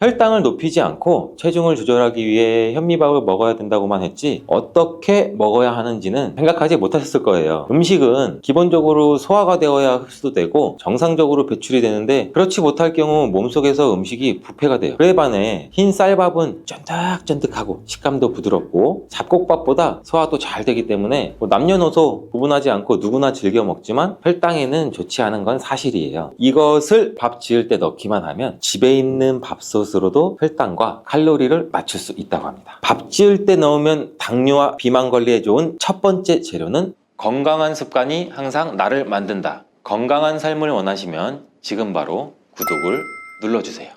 혈당을 높이지 않고 체중을 조절하기 위해 현미밥을 먹어야 된다고만 했지 어떻게 먹어야 하는지는 생각하지 못하셨을 거예요. 음식은 기본적으로 소화가 되어야 흡수도 되고 정상적으로 배출이 되는데 그렇지 못할 경우 몸속에서 음식이 부패가 돼요. 그에 반해 흰 쌀밥은 쫀득쫀득하고 식감도 부드럽고 잡곡밥보다 소화도 잘 되기 때문에 남녀노소 구분하지 않고 누구나 즐겨 먹지만 혈당에는 좋지 않은 건 사실이에요. 이것을 밥 지을 때 넣기만 하면 집에 있는 밥솥으로도 혈당과 칼로리를 맞출 수 있다고 합니다. 밥 지을 때 넣으면 당뇨와 비만 관리에 좋은 첫 번째 재료는 건강한 습관이 항상 나를 만든다. 건강한 삶을 원하시면 지금 바로 구독을 눌러주세요.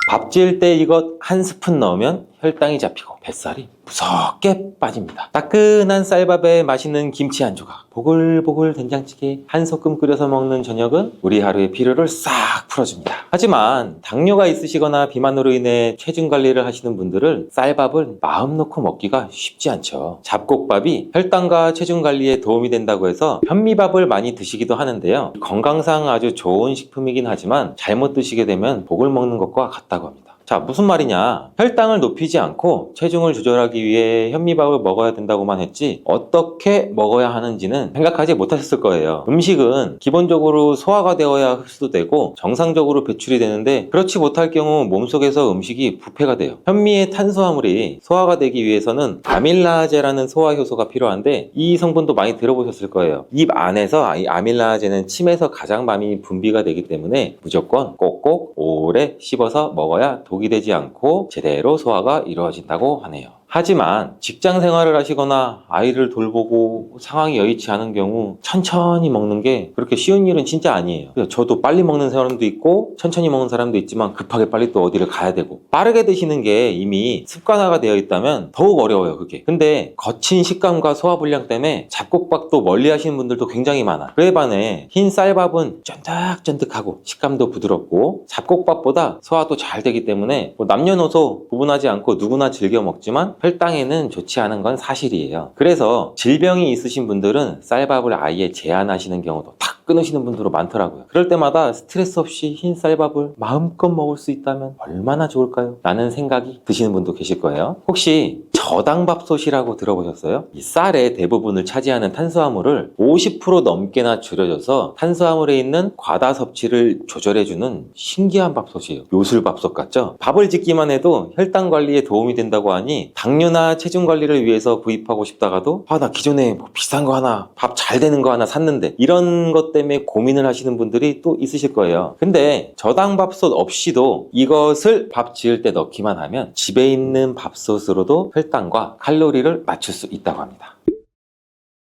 밥 지을 때 이것 한 스푼 넣으면 혈당이 잡히고 뱃살이 무섭게 빠집니다. 따끈한 쌀밥에 맛있는 김치 한 조각, 보글보글 된장찌개 한 소끔 끓여서 먹는 저녁은 우리 하루의 피로를 싹 풀어줍니다. 하지만 당뇨가 있으시거나 비만으로 인해 체중 관리를 하시는 분들은 쌀밥을 마음 놓고 먹기가 쉽지 않죠. 잡곡밥이 혈당과 체중 관리에 도움이 된다고 해서 현미밥을 많이 드시기도 하는데요. 건강상 아주 좋은 식품이긴 하지만 잘못 드시게 되면 복을 먹는 것과 같다고 합니다. 자, 무슨 말이냐? 혈당을 높이지 않고 체중을 조절하기 위해 현미밥을 먹어야 된다고만 했지 어떻게 먹어야 하는지는 생각하지 못하셨을 거예요. 음식은 기본적으로 소화가 되어야 흡수도 되고 정상적으로 배출이 되는데 그렇지 못할 경우 몸속에서 음식이 부패가 돼요. 현미의 탄수화물이 소화가 되기 위해서는 아밀라제라는 소화 효소가 필요한데 이 성분도 많이 들어보셨을 거예요. 입 안에서 이 아밀라제는 침에서 가장 많이 분비가 되기 때문에 무조건 꼭꼭 오래 씹어서 먹어야 독이 되지 않고 제대로 소화가 이루어진다고 하네요. 하지만 직장 생활을 하시거나 아이를 돌보고 상황이 여의치 않은 경우 천천히 먹는 게 그렇게 쉬운 일은 진짜 아니에요. 저도 빨리 먹는 사람도 있고 천천히 먹는 사람도 있지만 급하게 빨리 또 어디를 가야 되고 빠르게 드시는 게 이미 습관화가 되어 있다면 더욱 어려워요, 그게. 근데 거친 식감과 소화불량 때문에 잡곡밥도 멀리 하시는 분들도 굉장히 많아. 그에 반해 흰 쌀밥은 쫀득쫀득하고 식감도 부드럽고 잡곡밥보다 소화도 잘 되기 때문에 남녀노소 구분하지 않고 누구나 즐겨 먹지만 혈당에는 좋지 않은 건 사실이에요. 그래서 질병이 있으신 분들은 쌀밥을 아예 제한하시는 경우도 탁 끊으시는 분들도 많더라고요. 그럴 때마다 스트레스 없이 흰 쌀밥을 마음껏 먹을 수 있다면 얼마나 좋을까요? 라는 생각이 드시는 분도 계실 거예요. 혹시 저당밥솥이라고 들어보셨어요? 이 쌀의 대부분을 차지하는 탄수화물을 50% 넘게나 줄여줘서 탄수화물에 있는 과다 섭취를 조절해주는 신기한 밥솥이에요. 요술밥솥 같죠? 밥을 짓기만 해도 혈당 관리에 도움이 된다고 하니 당뇨나 체중 관리를 위해서 구입하고 싶다가도 나 기존에 비싼 거 하나, 밥 잘 되는 거 하나 샀는데 이런 것 때문에 고민을 하시는 분들이 또 있으실 거예요. 근데 저당밥솥 없이도 이것을 밥 지을 때 넣기만 하면 집에 있는 밥솥으로도 혈당과 칼로리를 맞출 수 있다고 합니다.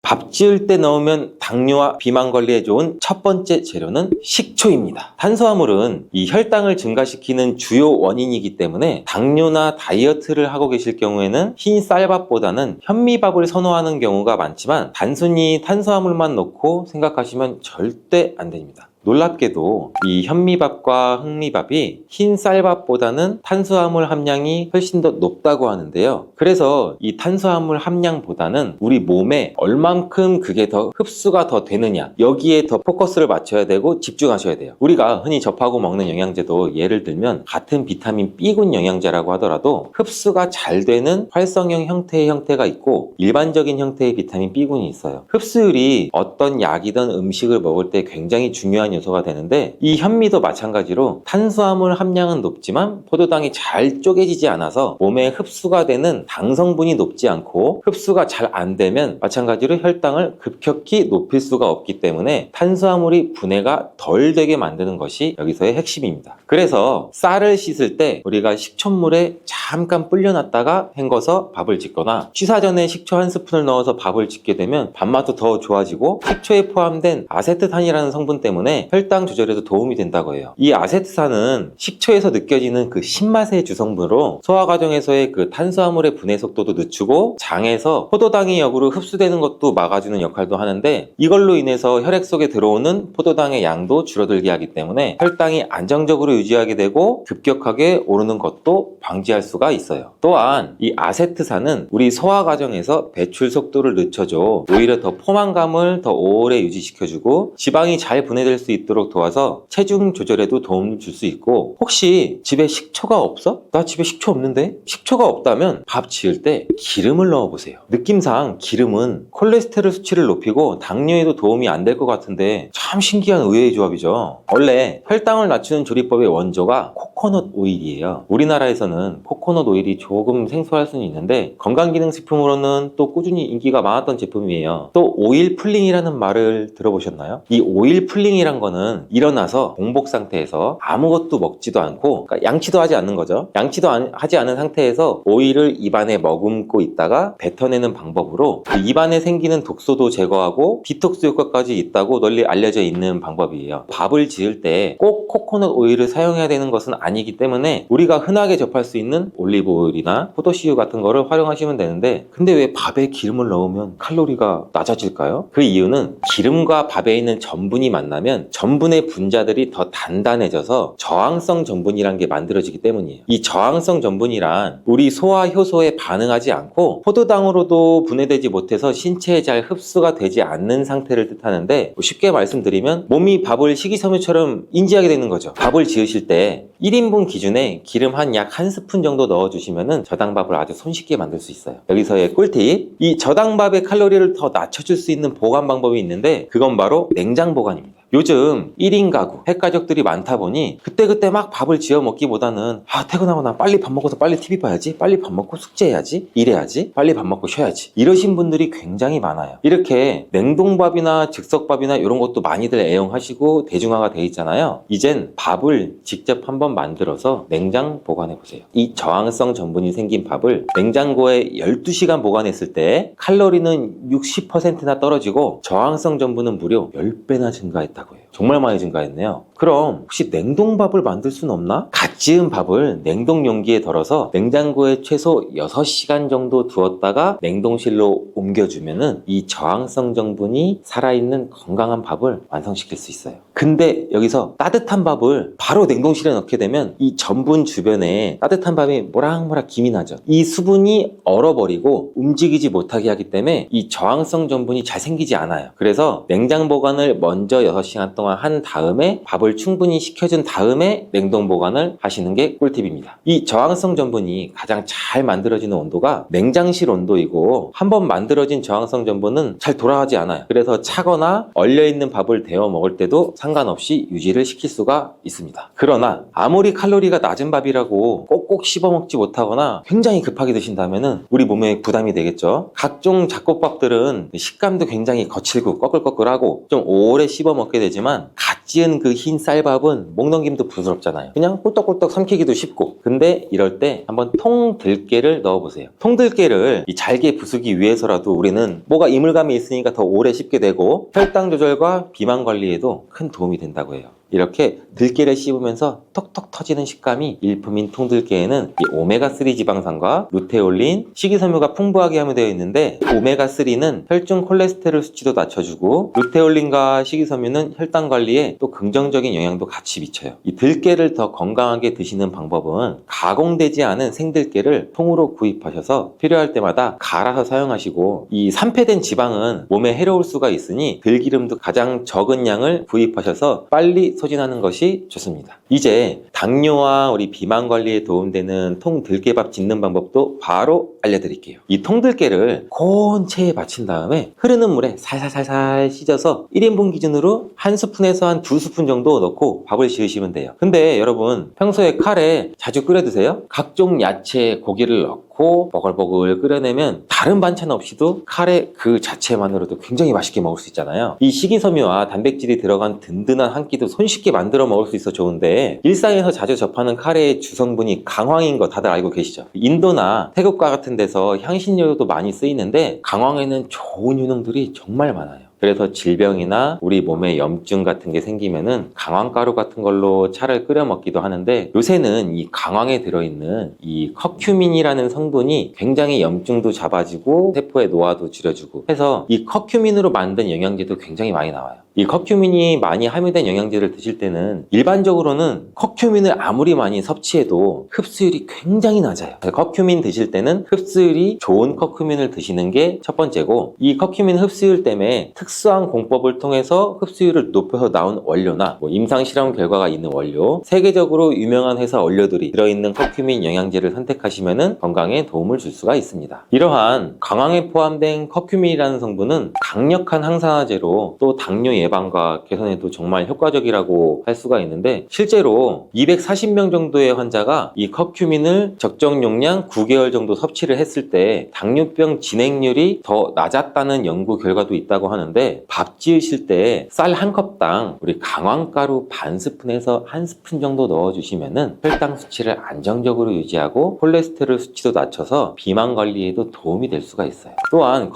밥 지을 때 넣으면 당뇨와 비만 관리에 좋은 첫 번째 재료는 식초입니다. 탄수화물은 이 혈당을 증가시키는 주요 원인이기 때문에 당뇨나 다이어트를 하고 계실 경우에는 흰 쌀밥보다는 현미밥을 선호하는 경우가 많지만 단순히 탄수화물만 넣고 생각하시면 절대 안 됩니다. 놀랍게도 이 현미밥과 흑미밥이 흰 쌀밥보다는 탄수화물 함량이 훨씬 더 높다고 하는데요. 그래서 이 탄수화물 함량보다는 우리 몸에 얼만큼 그게 더 흡수가 더 되느냐 여기에 더 포커스를 맞춰야 되고 집중하셔야 돼요. 우리가 흔히 접하고 먹는 영양제도 예를 들면 같은 비타민 B군 영양제라고 하더라도 흡수가 잘 되는 활성형 형태의 형태가 있고 일반적인 형태의 비타민 B군이 있어요. 흡수율이 어떤 약이든 음식을 먹을 때 굉장히 중요한 요소가 되는데 이 현미도 마찬가지로 탄수화물 함량은 높지만 포도당이 잘 쪼개지지 않아서 몸에 흡수가 되는 당 성분이 높지 않고 흡수가 잘 안 되면 마찬가지로 혈당을 급격히 높일 수가 없기 때문에 탄수화물이 분해가 덜 되게 만드는 것이 여기서의 핵심입니다. 그래서 쌀을 씻을 때 우리가 식초물에 잠깐 불려놨다가 헹궈서 밥을 짓거나 취사 전에 식초 한 스푼을 넣어서 밥을 짓게 되면 밥맛도 더 좋아지고 식초에 포함된 아세트산이라는 성분 때문에 혈당 조절에도 도움이 된다고 해요. 이 아세트산은 식초에서 느껴지는 그 신맛의 주성분으로 소화 과정에서의 그 탄수화물의 분해 속도도 늦추고 장에서 포도당이 역으로 흡수되는 것도 막아주는 역할도 하는데 이걸로 인해서 혈액 속에 들어오는 포도당의 양도 줄어들게 하기 때문에 혈당이 안정적으로 유지하게 되고 급격하게 오르는 것도 방지할 수가 있어요. 또한 이 아세트산은 우리 소화 과정에서 배출 속도를 늦춰줘 오히려 더 포만감을 더 오래 유지시켜주고 지방이 잘 분해될 수 수 있도록 도와서 체중 조절에도 도움을 줄 수 있고, 혹시 집에 식초가 없어? 나 집에 식초 없는데? 식초가 없다면 밥 지을 때 기름을 넣어보세요. 느낌상 기름은 콜레스테롤 수치를 높이고 당뇨에도 도움이 안 될 것 같은데 참 신기한 의외의 조합이죠. 원래 혈당을 낮추는 조리법의 원조가 코코넛 오일이에요. 우리나라에서는 코코넛 오일이 조금 생소할 수는 있는데 건강기능식품으로는 또 꾸준히 인기가 많았던 제품이에요. 또 오일 풀링이라는 말을 들어보셨나요? 이 오일 풀링이란 거는 일어나서 공복 상태에서 아무것도 먹지도 않고, 그러니까 양치도 하지 않는 거죠. 양치도 하지 않은 상태에서 오일을 입안에 머금고 있다가 뱉어내는 방법으로 입안에 생기는 독소도 제거하고 디톡스 효과까지 있다고 널리 알려져 있는 방법이에요. 밥을 지을 때 꼭 코코넛 오일을 사용해야 되는 것은 아니기 때문에 우리가 흔하게 접할 수 있는 올리브 오일이나 포도씨유 같은 거를 활용하시면 되는데, 근데 왜 밥에 기름을 넣으면 칼로리가 낮아질까요? 그 이유는 기름과 밥에 있는 전분이 만나면 전분의 분자들이 더 단단해져서 저항성 전분이란 게 만들어지기 때문이에요. 이 저항성 전분이란 우리 소화 효소에 반응하지 않고 포도당으로도 분해되지 못해서 신체에 잘 흡수가 되지 않는 상태를 뜻하는데, 쉽게 말씀드리면 몸이 밥을 식이섬유처럼 인지하게 되는 거죠. 밥을 지으실 때 1인분 기준에 기름 한 약 1스푼 정도 넣어주시면 저당밥을 아주 손쉽게 만들 수 있어요. 여기서의 꿀팁, 이 저당밥의 칼로리를 더 낮춰줄 수 있는 보관 방법이 있는데 그건 바로 냉장 보관입니다. 요즘 1인 가구, 핵가족들이 많다 보니 그때그때 막 밥을 지어 먹기보다는 퇴근하고 나 빨리 밥 먹어서 빨리 TV 봐야지, 빨리 밥 먹고 숙제해야지, 일해야지, 빨리 밥 먹고 쉬어야지, 이러신 분들이 굉장히 많아요. 이렇게 냉동밥이나 즉석밥이나 이런 것도 많이들 애용하시고 대중화가 돼 있잖아요. 이젠 밥을 직접 한번 만들어서 냉장 보관해보세요. 이 저항성 전분이 생긴 밥을 냉장고에 12시간 보관했을 때 칼로리는 60%나 떨어지고 저항성 전분은 무려 10배나 증가했다. 정말 많이 증가했네요. 그럼 혹시 냉동밥을 만들 수는 없나? 갓 지은 밥을 냉동 용기에 덜어서 냉장고에 최소 6시간 정도 두었다가 냉동실로 옮겨주면은 이 저항성 전분이 살아있는 건강한 밥을 완성시킬 수 있어요. 근데 여기서 따뜻한 밥을 바로 냉동실에 넣게 되면 이 전분 주변에 따뜻한 밥이 모락모락 김이 나죠. 이 수분이 얼어버리고 움직이지 못하게 하기 때문에 이 저항성 전분이 잘 생기지 않아요. 그래서 냉장 보관을 먼저 6시간 동안 한 다음에 밥을 충분히 식혀준 다음에 냉동 보관을 하시는 게 꿀팁입니다. 이 저항성 전분이 가장 잘 만들어지는 온도가 냉장실 온도이고, 한번 만들어진 저항성 전분은 잘 돌아가지 않아요. 그래서 차거나 얼려있는 밥을 데워 먹을 때도 상관없이 유지를 시킬 수가 있습니다. 그러나 아무리 칼로리가 낮은 밥이라고 꼭꼭 씹어 먹지 못하거나 굉장히 급하게 드신다면 우리 몸에 부담이 되겠죠. 각종 잡곡밥들은 식감도 굉장히 거칠고 꺼끌꺼끌하고 좀 오래 씹어 먹게 되지만 갓 지은 그 흰 쌀밥은 목 넘김도 부드럽잖아요. 그냥 꿀떡꿀떡 삼키기도 쉽고. 근데 이럴 때 한번 통들깨를 넣어보세요. 통들깨를 이 잘게 부수기 위해서라도 우리는 뭐가 이물감이 있으니까 더 오래 씹게 되고 혈당 조절과 비만 관리에도 큰 도움이 된다고 해요. 이렇게 들깨를 씹으면서 톡톡 터지는 식감이 일품인 통들깨에는 이 오메가3 지방산과 루테올린, 식이섬유가 풍부하게 함유되어 있는데, 오메가3는 혈중 콜레스테롤 수치도 낮춰주고 루테올린과 식이섬유는 혈당 관리에 또 긍정적인 영향도 같이 미쳐요. 이 들깨를 더 건강하게 드시는 방법은 가공되지 않은 생들깨를 통으로 구입하셔서 필요할 때마다 갈아서 사용하시고, 이 산패된 지방은 몸에 해로울 수가 있으니 들기름도 가장 적은 양을 구입하셔서 빨리 소진하는 것이 좋습니다. 이제 당뇨와 우리 비만 관리에 도움되는 통들깨밥 짓는 방법도 바로 알려드릴게요. 이 통들깨를 고운 체에 받친 다음에 흐르는 물에 살살살살 씻어서 1인분 기준으로 1스푼에서 한 2스푼 정도 넣고 밥을 지으시면 돼요. 근데 여러분, 평소에 카레 자주 끓여 드세요? 각종 야채, 고기를 넣고 버글버글 끓여내면 다른 반찬 없이도 카레 그 자체만으로도 굉장히 맛있게 먹을 수 있잖아요. 이 식이섬유와 단백질이 들어간 든든한 한 끼도 손쉽게 만들어 먹을 수 있어 좋은데, 일상에서 자주 접하는 카레의 주성분이 강황인 거 다들 알고 계시죠? 인도나 태국과 같은 데서 향신료도 많이 쓰이는데 강황에는 좋은 효능들이 정말 많아요. 그래서 질병이나 우리 몸에 염증 같은 게 생기면은 강황가루 같은 걸로 차를 끓여 먹기도 하는데, 요새는 이 강황에 들어있는 이 커큐민이라는 성분이 굉장히 염증도 잡아주고 세포의 노화도 줄여주고 해서 이 커큐민으로 만든 영양제도 굉장히 많이 나와요. 이 커큐민이 많이 함유된 영양제를 드실 때는 일반적으로는 커큐민을 아무리 많이 섭취해도 흡수율이 굉장히 낮아요. 커큐민 드실 때는 흡수율이 좋은 커큐민을 드시는 게 첫 번째고, 이 커큐민 흡수율 때문에 특수한 공법을 통해서 흡수율을 높여서 나온 원료나 임상 실험 결과가 있는 원료, 세계적으로 유명한 회사 원료들이 들어있는 커큐민 영양제를 선택하시면 건강에 도움을 줄 수가 있습니다. 이러한 강황에 포함된 커큐민이라는 성분은 강력한 항산화제로 또 당뇨 예방과 개선에도 정말 효과적이라고 할 수가 있는데, 실제로 240명 정도의 환자가 이 커큐민을 적정 용량 9개월 정도 섭취를 했을 때 당뇨병 진행률이 더 낮았다는 연구 결과도 있다고 하는데, 밥 지으실 때 쌀 한 컵당 우리 강황가루 반 스푼에서 한 스푼 정도 넣어주시면은 혈당 수치를 안정적으로 유지하고 콜레스테롤 수치도 낮춰서 비만 관리에도 도움이 될 수가 있어요. 또한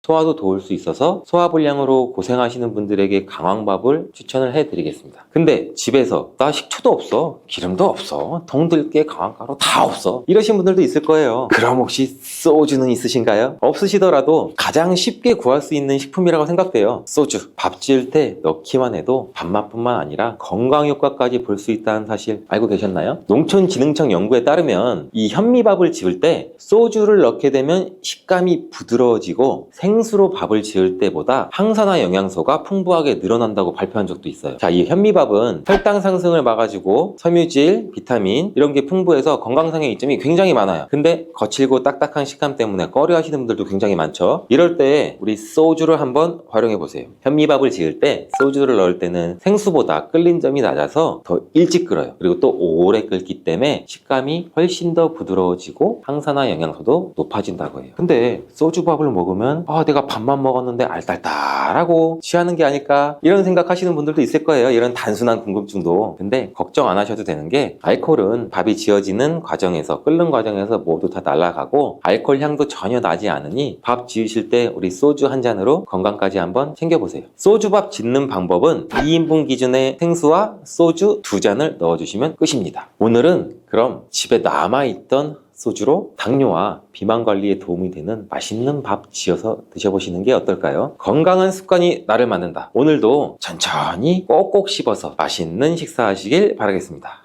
소화도 도울 수 있어서 소화불량으로 고생하시는 분들에게 강황밥을 추천을 해드리겠습니다. 근데 집에서 나 식초도 없어, 기름도 없어, 동들게 강황가루 다 없어, 이러신 분들도 있을 거예요. 그럼 혹시 소주는 있으신가요? 없으시더라도 가장 쉽게 구할 수 있는 식품이라고 생각돼요. 소주. 밥 지을 때 넣기만 해도 밥맛뿐만 아니라 건강 효과까지 볼 수 있다는 사실 알고 계셨나요? 농촌진흥청 연구에 따르면 이 현미밥을 지을 때 소주를 넣게 되면 식감이 부드러워지고 생수로 밥을 지을 때보다 항산화 영양소가 풍부하게 늘어난다고 발표한 적도 있어요. 자, 이 현미밥은 혈당 상승을 막아주고 섬유질, 비타민 이런 게 풍부해서 건강상의 이점이 굉장히 많아요. 근데 거칠고 딱딱한 식감 때문에 꺼려 하시는 분들도 굉장히 많죠. 이럴 때 우리 소주를 한번 활용해 보세요. 현미밥을 지을 때 소주를 넣을 때는 생수보다 끓는 점이 낮아서 더 일찍 끓어요. 그리고 또 오래 끓기 때문에 식감이 훨씬 더 부드러워지고 항산화 영양소도 높아진다고 해요. 근데 소주밥을 먹으면 내가 밥만 먹었는데 알딸딸하고 취하는 게 아닐까, 이런 생각하시는 분들도 있을 거예요. 이런 단순한 궁금증도. 근데 걱정 안 하셔도 되는 게, 알코올은 밥이 지어지는 과정에서, 끓는 과정에서 모두 다 날아가고 알코올 향도 전혀 나지 않으니 밥 지으실 때 우리 소주 한 잔으로 건강까지 한번 챙겨보세요. 소주밥 짓는 방법은 2인분 기준의 생수와 소주 2잔을 넣어주시면 끝입니다. 오늘은 그럼 집에 남아있던 소주로 당뇨와 비만 관리에 도움이 되는 맛있는 밥 지어서 드셔보시는 게 어떨까요? 건강한 습관이 나를 만든다. 오늘도 천천히 꼭꼭 씹어서 맛있는 식사하시길 바라겠습니다.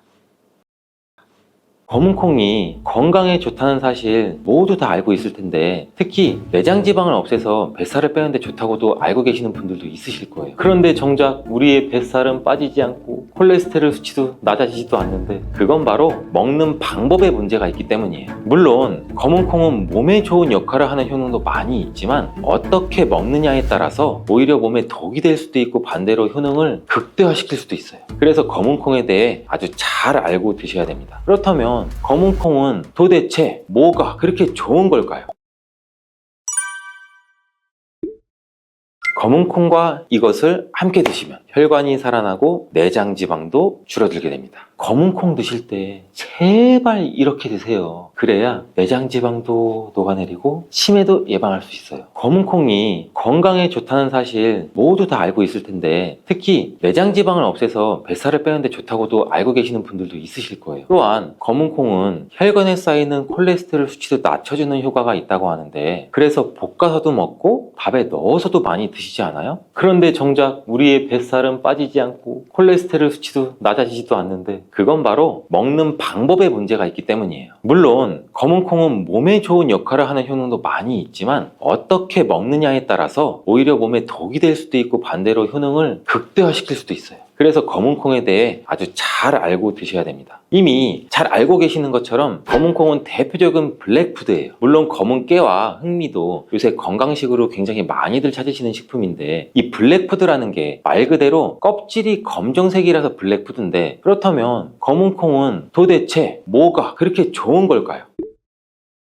검은콩이 건강에 좋다는 사실 모두 다 알고 있을 텐데, 특히 내장 지방을 없애서 뱃살을 빼는데 좋다고도 알고 계시는 분들도 있으실 거예요. 그런데 정작 우리의 뱃살은 빠지지 않고 콜레스테롤 수치도 낮아지지도 않는데, 그건 바로 먹는 방법에 문제가 있기 때문이에요. 물론 검은콩은 몸에 좋은 역할을 하는 효능도 많이 있지만, 어떻게 먹느냐에 따라서 오히려 몸에 독이 될 수도 있고 반대로 효능을 극대화시킬 수도 있어요. 그래서 검은콩에 대해 아주 잘 알고 드셔야 됩니다. 그렇다면 검은콩은 도대체 뭐가 그렇게 좋은 걸까요? 검은콩과 이것을 함께 드시면 혈관이 살아나고 내장 지방도 줄어들게 됩니다. 검은콩 드실 때 제발 이렇게 드세요. 그래야 내장 지방도 녹아내리고 치매도 예방할 수 있어요. 검은콩이 건강에 좋다는 사실 모두 다 알고 있을 텐데, 특히 내장 지방을 없애서 뱃살을 빼는데 좋다고도 알고 계시는 분들도 있으실 거예요. 또한 검은콩은 혈관에 쌓이는 콜레스테롤 수치도 낮춰주는 효과가 있다고 하는데, 그래서 볶아서도 먹고 밥에 넣어서도 많이 드시지 않아요? 그런데 정작 우리의 뱃살은 빠지지 않고 콜레스테롤 수치도 낮아지지도 않는데, 그건 바로 먹는 방법에 문제가 있기 때문이에요. 물론 검은콩은 몸에 좋은 역할을 하는 효능도 많이 있지만, 어떻게 먹느냐에 따라서 오히려 몸에 독이 될 수도 있고 반대로 효능을 극대화시킬 수도 있어요. 그래서 검은콩에 대해 아주 잘 알고 드셔야 됩니다. 이미 잘 알고 계시는 것처럼 검은콩은 대표적인 블랙푸드예요. 물론 검은 깨와 흑미도 요새 건강식으로 굉장히 많이들 찾으시는 식품인데, 이 블랙푸드라는 게 말 그대로 껍질이 검정색이라서 블랙푸드인데, 그렇다면 검은콩은 도대체 뭐가 그렇게 좋은 걸까요?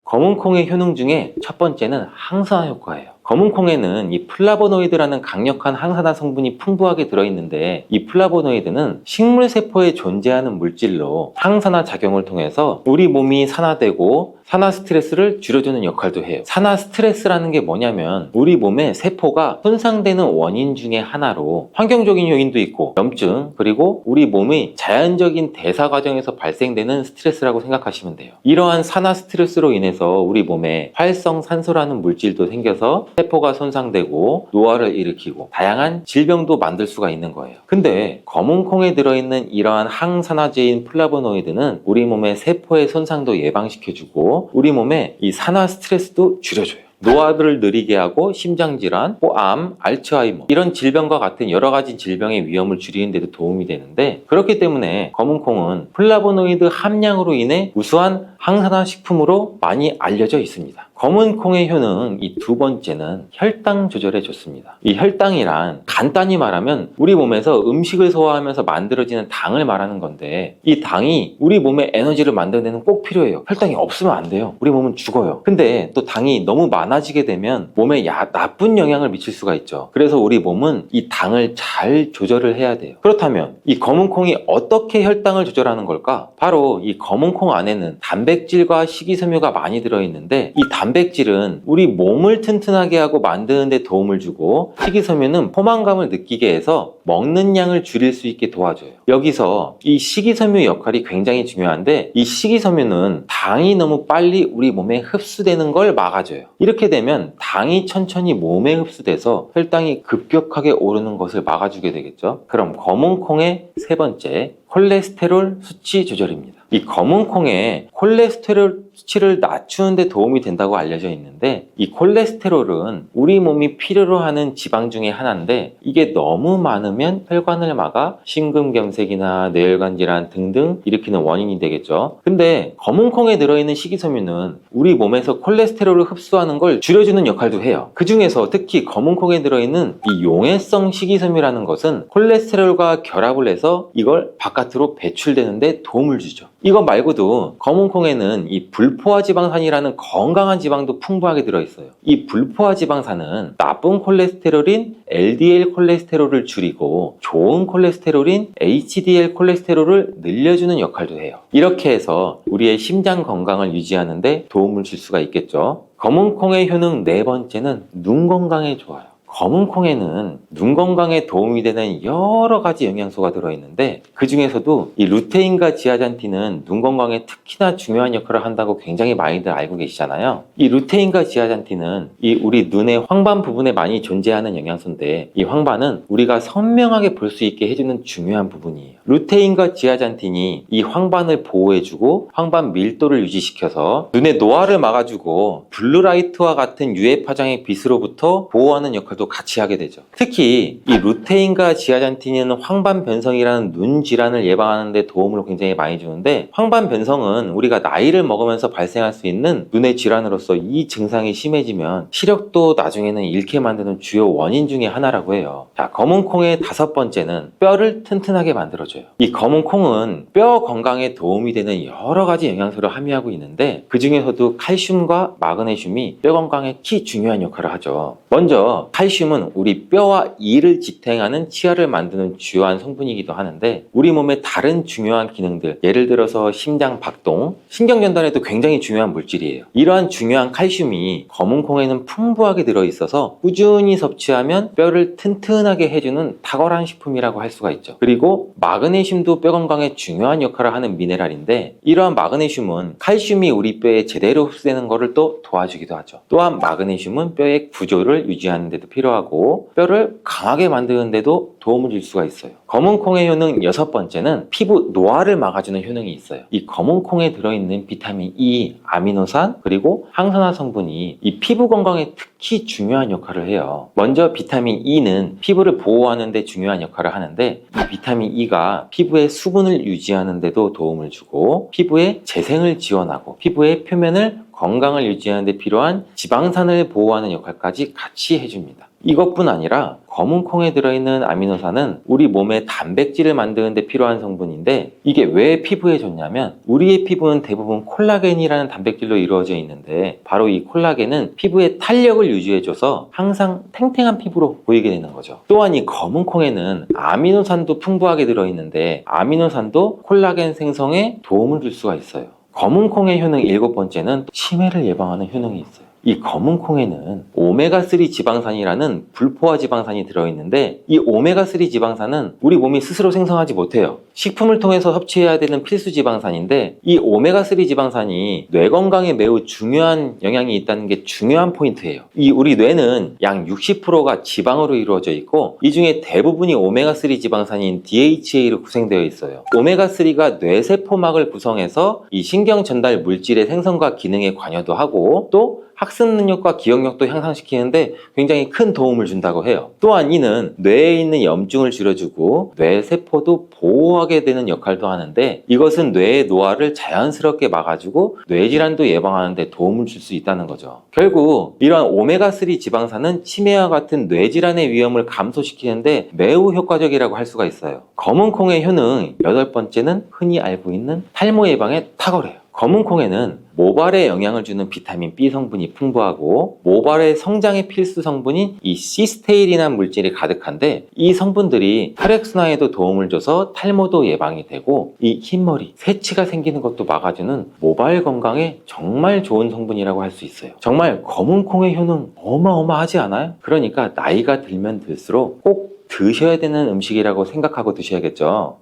검은콩의 효능 중에 첫 번째는 항산화 효과예요. 검은콩에는 이 플라보노이드라는 강력한 항산화 성분이 풍부하게 들어있는데, 이 플라보노이드는 식물세포에 존재하는 물질로 항산화 작용을 통해서 우리 몸이 산화되고 산화 스트레스를 줄여주는 역할도 해요. 산화 스트레스라는 게 뭐냐면, 우리 몸의 세포가 손상되는 원인 중에 하나로 환경적인 요인도 있고 염증, 그리고 우리 몸의 자연적인 대사 과정에서 발생되는 스트레스라고 생각하시면 돼요. 이러한 산화 스트레스로 인해서 우리 몸에 활성산소라는 물질도 생겨서 세포가 손상되고 노화를 일으키고 다양한 질병도 만들 수가 있는 거예요. 근데 검은 콩에 들어있는 이러한 항산화제인 플라보노이드는 우리 몸의 세포의 손상도 예방시켜주고 우리 몸의 이 산화 스트레스도 줄여줘요. 노화를 느리게 하고 심장질환, 암, 알츠하이머 이런 질병과 같은 여러 가지 질병의 위험을 줄이는 데도 도움이 되는데, 그렇기 때문에 검은 콩은 플라보노이드 함량으로 인해 우수한 항산화 식품으로 많이 알려져 있습니다. 검은 콩의 효능 이 두 번째는 혈당 조절에 좋습니다. 이 혈당이란 간단히 말하면 우리 몸에서 음식을 소화하면서 만들어지는 당을 말하는 건데, 이 당이 우리 몸의 에너지를 만드는 데는 꼭 필요해요. 혈당이 없으면 안 돼요. 우리 몸은 죽어요. 근데 또 당이 너무 많아지게 되면 몸에 나쁜 영향을 미칠 수가 있죠. 그래서 우리 몸은 이 당을 잘 조절을 해야 돼요. 그렇다면 이 검은 콩이 어떻게 혈당을 조절하는 걸까? 바로 이 검은 콩 안에는 단백질과 식이섬유가 많이 들어있는데, 이 단백질은 우리 몸을 튼튼하게 하고 만드는 데 도움을 주고, 식이섬유는 포만감을 느끼게 해서 먹는 양을 줄일 수 있게 도와줘요. 여기서 이 식이섬유 역할이 굉장히 중요한데, 이 식이섬유는 당이 너무 빨리 우리 몸에 흡수되는 걸 막아줘요. 이렇게 되면 당이 천천히 몸에 흡수돼서 혈당이 급격하게 오르는 것을 막아주게 되겠죠. 그럼 검은 콩의 세 번째, 콜레스테롤 수치 조절입니다. 이 검은 콩에 콜레스테롤 수치를 낮추는 데 도움이 된다고 알려져 있는데, 이 콜레스테롤은 우리 몸이 필요로 하는 지방 중에 하나인데, 이게 너무 많으면 혈관을 막아 심근경색이나 뇌혈관 질환 등등 일으키는 원인이 되겠죠. 근데 검은 콩에 들어있는 식이섬유는 우리 몸에서 콜레스테롤을 흡수하는 걸 줄여주는 역할도 해요. 그 중에서 특히 검은 콩에 들어있는 이 용해성 식이섬유라는 것은 콜레스테롤과 결합을 해서 이걸 바깥으로 배출되는데 도움을 주죠. 이거 말고도 검은 콩에는 이 불포화 지방산이라는 건강한 지방도 풍부하게 들어있어요. 이 불포화 지방산은 나쁜 콜레스테롤인 LDL 콜레스테롤을 줄이고 좋은 콜레스테롤인 HDL 콜레스테롤을 늘려주는 역할도 해요. 이렇게 해서 우리의 심장 건강을 유지하는 데 도움을 줄 수가 있겠죠. 검은 콩의 효능 네 번째는 눈 건강에 좋아요. 검은 콩에는 눈 건강에 도움이 되는 여러 가지 영양소가 들어있는데, 그 중에서도 이 루테인과 지아잔틴은 눈 건강에 특히나 중요한 역할을 한다고 굉장히 많이들 알고 계시잖아요. 이 루테인과 지아잔틴은 이 우리 눈의 황반 부분에 많이 존재하는 영양소인데, 이 황반은 우리가 선명하게 볼 수 있게 해주는 중요한 부분이에요. 루테인과 지아잔틴이 이 황반을 보호해주고 황반 밀도를 유지시켜서 눈의 노화를 막아주고 블루라이트와 같은 유해 파장의 빛으로부터 보호하는 역할도 같이 하게 되죠. 특히 이 루테인과 지아잔틴은 황반 변성이라는 눈 질환을 예방하는 데 도움을 굉장히 많이 주는데, 황반 변성은 우리가 나이를 먹으면서 발생할 수 있는 눈의 질환으로서 이 증상이 심해지면 시력도 나중에는 잃게 만드는 주요 원인 중에 하나라고 해요. 자, 검은 콩의 다섯 번째는 뼈를 튼튼하게 만들어줘요. 이 검은 콩은 뼈 건강에 도움이 되는 여러 가지 영양소를 함유하고 있는데, 그 중에서도 칼슘과 마그네슘이 뼈 건강에 특히 중요한 역할을 하죠. 먼저 칼슘은 우리 뼈와 이를 지탱하는 치아를 만드는 주요한 성분이기도 하는데, 우리 몸의 다른 중요한 기능들, 예를 들어서 심장 박동, 신경 전달에도 굉장히 중요한 물질이에요. 이러한 중요한 칼슘이 검은 콩에는 풍부하게 들어있어서 꾸준히 섭취하면 뼈를 튼튼하게 해주는 탁월한 식품이라고 할 수가 있죠. 그리고 마그네슘도 뼈 건강에 중요한 역할을 하는 미네랄인데, 이러한 마그네슘은 칼슘이 우리 뼈에 제대로 흡수되는 것을 또 도와주기도 하죠. 또한 마그네슘은 뼈의 구조를 유지하는 데도 필요하고 뼈를 강하게 만드는 데도 도움을 줄 수가 있어요. 검은 콩의 효능 여섯 번째는 피부 노화를 막아주는 효능이 있어요. 이 검은 콩에 들어있는 비타민 E, 아미노산, 그리고 항산화 성분이 이 피부 건강에 특히 중요한 역할을 해요. 먼저 비타민 E는 피부를 보호하는 데 중요한 역할을 하는데, 이 비타민 E가 피부의 수분을 유지하는 데도 도움을 주고 피부의 재생을 지원하고 피부의 표면을 건강을 유지하는 데 필요한 지방산을 보호하는 역할까지 같이 해줍니다. 이것뿐 아니라 검은 콩에 들어있는 아미노산은 우리 몸의 단백질을 만드는 데 필요한 성분인데, 이게 왜 피부에 좋냐면 우리의 피부는 대부분 콜라겐이라는 단백질로 이루어져 있는데, 바로 이 콜라겐은 피부의 탄력을 유지해줘서 항상 탱탱한 피부로 보이게 되는 거죠. 또한 이 검은 콩에는 아미노산도 풍부하게 들어있는데, 아미노산도 콜라겐 생성에 도움을 줄 수가 있어요. 검은 콩의 효능 일곱 번째는 치매를 예방하는 효능이 있어요. 이 검은 콩에는 오메가3 지방산이라는 불포화 지방산이 들어있는데, 이 오메가3 지방산은 우리 몸이 스스로 생성하지 못해요. 식품을 통해서 섭취해야 되는 필수 지방산인데, 이 오메가3 지방산이 뇌 건강에 매우 중요한 영향이 있다는 게 중요한 포인트예요. 이 우리 뇌는 약 60%가 지방으로 이루어져 있고, 이 중에 대부분이 오메가3 지방산인 DHA로 구성되어 있어요. 오메가3가 뇌세포막을 구성해서 이 신경 전달 물질의 생성과 기능에 관여도 하고, 또 학습 능력과 기억력도 향상시키는데 굉장히 큰 도움을 준다고 해요. 또한 이는 뇌에 있는 염증을 줄여주고 뇌세포도 보호하게 되는 역할도 하는데, 이것은 뇌의 노화를 자연스럽게 막아주고 뇌질환도 예방하는 데 도움을 줄 수 있다는 거죠. 결국 이러한 오메가3 지방산은 치매와 같은 뇌질환의 위험을 감소시키는데 매우 효과적이라고 할 수가 있어요. 검은 콩의 효능 8번째는 흔히 알고 있는 탈모 예방에 탁월해요. 검은 콩에는 모발에 영향을 주는 비타민 B 성분이 풍부하고, 모발의 성장에 필수 성분인 이 시스테인이라는 물질이 가득한데, 이 성분들이 혈액순환에도 도움을 줘서 탈모도 예방이 되고, 이 흰머리, 새치가 생기는 것도 막아주는 모발 건강에 정말 좋은 성분이라고 할 수 있어요. 정말 검은 콩의 효능 어마어마하지 않아요? 그러니까 나이가 들면 들수록 꼭 드셔야 되는 음식이라고 생각하고 드셔야겠죠.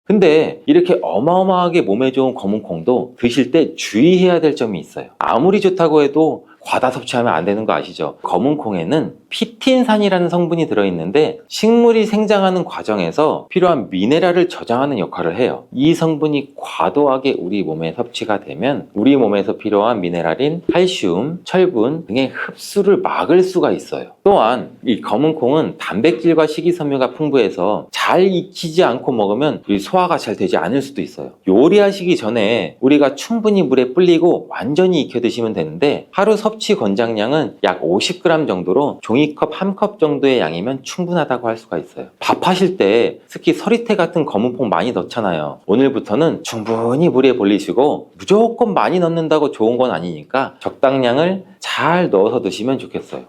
근데 이렇게 어마어마하게 몸에 좋은 검은 콩도 드실 때 주의해야 될 점이 있어요. 아무리 좋다고 해도 과다 섭취하면 안 되는 거 아시죠? 검은 콩에는 피틴산이라는 성분이 들어있는데, 식물이 생장하는 과정에서 필요한 미네랄을 저장하는 역할을 해요. 이 성분이 과도하게 우리 몸에 섭취가 되면 우리 몸에서 필요한 미네랄인 칼슘, 철분 등의 흡수를 막을 수가 있어요. 또한 이 검은 콩은 단백질과 식이섬유가 풍부해서 잘 익히지 않고 먹으면 소화가 잘 되지 않을 수도 있어요. 요리하시기 전에 우리가 충분히 물에 불리고 완전히 익혀 드시면 되는데, 하루 섭취 권장량은 약 50g 정도로 종이컵 1컵 정도의 양이면 충분하다고 할 수가 있어요. 밥하실 때 특히 서리태 같은 검은 콩 많이 넣잖아요. 오늘부터는 충분히 물에 불리시고, 무조건 많이 넣는다고 좋은 건 아니니까 적당량을 잘 넣어서 드시면 좋겠어요.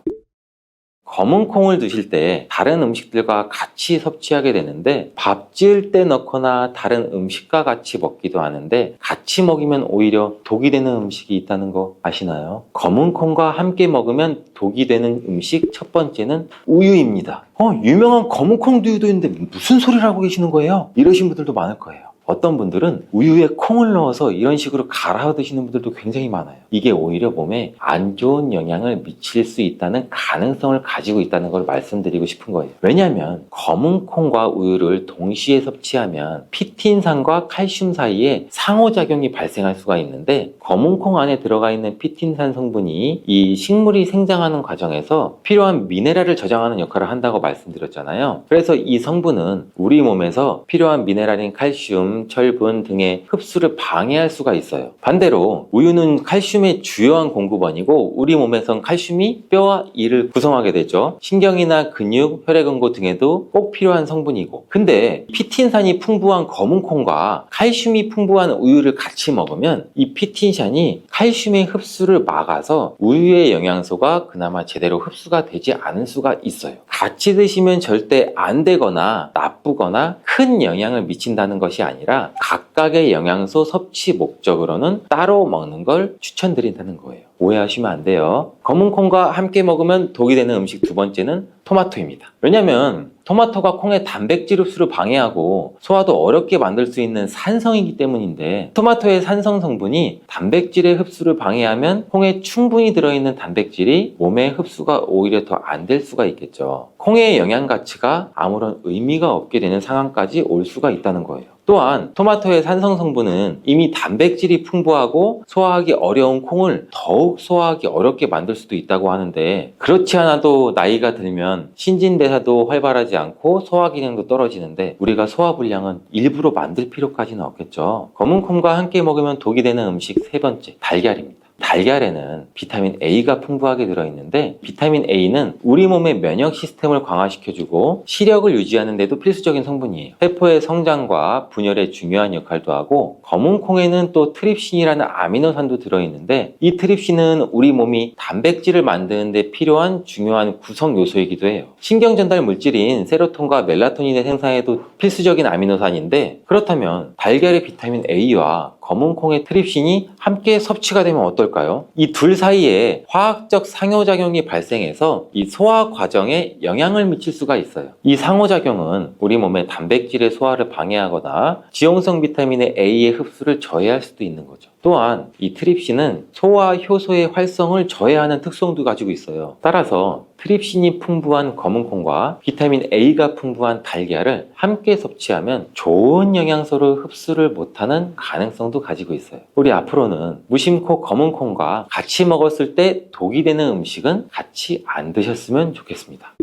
검은 콩을 드실 때 다른 음식들과 같이 섭취하게 되는데, 밥 지을 때 넣거나 다른 음식과 같이 먹기도 하는데, 같이 먹이면 오히려 독이 되는 음식이 있다는 거 아시나요? 검은 콩과 함께 먹으면 독이 되는 음식 첫 번째는 우유입니다. 유명한 검은 콩 두유도 있는데 무슨 소리를 하고 계시는 거예요? 이러신 분들도 많을 거예요. 어떤 분들은 우유에 콩을 넣어서 이런 식으로 갈아 드시는 분들도 굉장히 많아요. 이게 오히려 몸에 안 좋은 영향을 미칠 수 있다는 가능성을 가지고 있다는 걸 말씀드리고 싶은 거예요. 왜냐하면 검은 콩과 우유를 동시에 섭취하면 피틴산과 칼슘 사이에 상호작용이 발생할 수가 있는데, 검은 콩 안에 들어가 있는 피틴산 성분이 이 식물이 생장하는 과정에서 필요한 미네랄을 저장하는 역할을 한다고 말씀드렸잖아요. 그래서 이 성분은 우리 몸에서 필요한 미네랄인 칼슘, 철분 등의 흡수를 방해할 수가 있어요. 반대로 우유는 칼슘의 주요한 공급원이고, 우리 몸에선 칼슘이 뼈와 이를 구성하게 되죠. 신경이나 근육, 혈액응고 등에도 꼭 필요한 성분이고, 근데 피틴산이 풍부한 검은 콩과 칼슘이 풍부한 우유를 같이 먹으면 이 피틴산이 칼슘의 흡수를 막아서 우유의 영양소가 그나마 제대로 흡수가 되지 않을 수가 있어요. 같이 드시면 절대 안 되거나 나쁘거나 큰 영향을 미친다는 것이 아니라, 각각의 영양소 섭취 목적으로는 따로 먹는 걸 추천드린다는 거예요. 오해하시면 안 돼요. 검은 콩과 함께 먹으면 독이 되는 음식 두 번째는 토마토입니다. 왜냐면 토마토가 콩의 단백질 흡수를 방해하고 소화도 어렵게 만들 수 있는 산성이기 때문인데, 토마토의 산성 성분이 단백질의 흡수를 방해하면 콩에 충분히 들어있는 단백질이 몸의 흡수가 오히려 더 안 될 수가 있겠죠. 콩의 영양 가치가 아무런 의미가 없게 되는 상황까지 올 수가 있다는 거예요. 또한 토마토의 산성 성분은 이미 단백질이 풍부하고 소화하기 어려운 콩을 더욱 소화하기 어렵게 만들 수도 있다고 하는데, 그렇지 않아도 나이가 들면 신진대사도 활발하지 않고 소화 기능도 떨어지는데, 우리가 소화 불량은 일부러 만들 필요까지는 없겠죠. 검은 콩과 함께 먹으면 독이 되는 음식 세 번째, 달걀입니다. 달걀에는 비타민 A가 풍부하게 들어있는데, 비타민 A는 우리 몸의 면역 시스템을 강화시켜주고 시력을 유지하는 데도 필수적인 성분이에요. 세포의 성장과 분열에 중요한 역할도 하고, 검은 콩에는 또 트립신이라는 아미노산도 들어있는데, 이 트립신은 우리 몸이 단백질을 만드는 데 필요한 중요한 구성 요소이기도 해요. 신경 전달 물질인 세로토닌과 멜라토닌의 생산에도 필수적인 아미노산인데, 그렇다면 달걀의 비타민 A와 검은콩의 트립신이 함께 섭취가 되면 어떨까요? 이 둘 사이에 화학적 상호작용이 발생해서 이 소화 과정에 영향을 미칠 수가 있어요. 이 상호작용은 우리 몸의 단백질의 소화를 방해하거나 지용성 비타민의 A의 흡수를 저해할 수도 있는 거죠. 또한 이 트립신은 소화 효소의 활성을 저해하는 특성도 가지고 있어요. 따라서 트립신이 풍부한 검은콩과 비타민 A가 풍부한 달걀을 함께 섭취하면 좋은 영양소를 흡수를 못하는 가능성도 가지고 있어요. 우리 앞으로는 무심코 검은콩과 같이 먹었을 때 독이 되는 음식은 같이 안 드셨으면 좋겠습니다.